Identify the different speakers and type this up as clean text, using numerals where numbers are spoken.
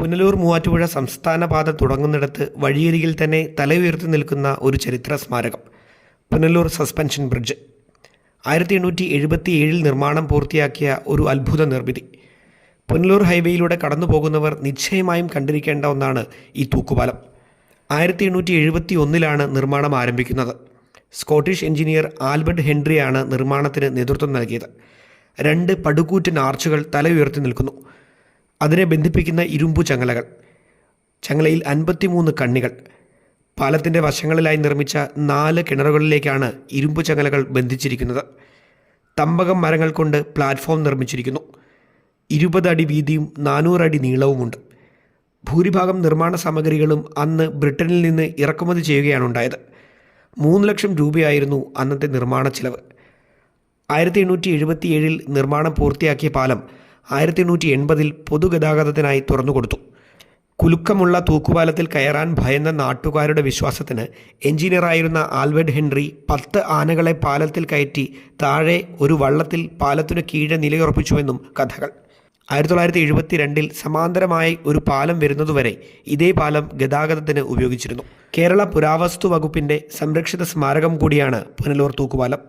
Speaker 1: പുനലൂർ മൂവാറ്റുപുഴ സംസ്ഥാന പാത തുടങ്ങുന്നിടത്ത് വഴിയരികിൽ തന്നെ തലയുയർത്തി നിൽക്കുന്ന ഒരു ചരിത്ര സ്മാരകം പുനലൂർ സസ്പെൻഷൻ ബ്രിഡ്ജ്. 1877 നിർമ്മാണം പൂർത്തിയാക്കിയ ഒരു അത്ഭുത നിർമ്മിതി. പുനലൂർ ഹൈവേയിലൂടെ കടന്നു പോകുന്നവർ നിശ്ചയമായും കണ്ടിരിക്കേണ്ട ഒന്നാണ് ഈ തൂക്കുപാലം. 1871 നിർമ്മാണം ആരംഭിക്കുന്നത്. സ്കോട്ടിഷ് എഞ്ചിനീയർ ആൽബർട്ട് ഹെൻറിയാണ് നിർമ്മാണത്തിന് നേതൃത്വം നൽകിയത്. 2 പടുകൂറ്റൻ ആർച്ചുകൾ തലയുയർത്തി നിൽക്കുന്നു. അതിനെ ബന്ധിപ്പിക്കുന്ന ഇരുമ്പു ചങ്ങലകൾ. ചങ്ങലയിൽ 53 കണ്ണികൾ. പാലത്തിൻ്റെ വശങ്ങളിലായി നിർമ്മിച്ച 4 കിണറുകളിലേക്കാണ് ഇരുമ്പു ചങ്ങലകൾ ബന്ധിച്ചിരിക്കുന്നത്. തമ്പകം മരങ്ങൾ കൊണ്ട് പ്ലാറ്റ്ഫോം നിർമ്മിച്ചിരിക്കുന്നു. 20 അടി വീതിയും 400 അടി നീളവുമുണ്ട്. ഭൂരിഭാഗം നിർമ്മാണ സാമഗ്രികളും അന്ന് ബ്രിട്ടനിൽ നിന്ന് ഇറക്കുമതി ചെയ്യുകയാണ് ഉണ്ടായത്. 3 ലക്ഷം രൂപയായിരുന്നു അന്നത്തെ നിർമ്മാണ ചിലവ്. 1877 നിർമ്മാണം പൂർത്തിയാക്കിയ പാലം 1880 പൊതുഗതാഗതത്തിനായി തുറന്നുകൊടുത്തു. കുലുക്കമുള്ള തൂക്കുപാലത്തിൽ കയറാൻ ഭയന്ന നാട്ടുകാരുടെ വിശ്വാസത്തിന് എഞ്ചിനീയറായിരുന്ന ആൽബർട്ട് ഹെൻറി 10 ആനകളെ പാലത്തിൽ കയറ്റി താഴെ ഒരു വള്ളത്തിൽ പാലത്തിനു കീഴെ നിലയുറപ്പിച്ചുവെന്നും കഥകൾ. 1972 സമാന്തരമായി ഒരു പാലം വരുന്നതുവരെ ഇതേ പാലം ഗതാഗതത്തിന് ഉപയോഗിച്ചിരുന്നു. കേരള പുരാവസ്തു വകുപ്പിൻ്റെ സംരക്ഷിത സ്മാരകം കൂടിയാണ് പുനലൂർ തൂക്കുപാലം.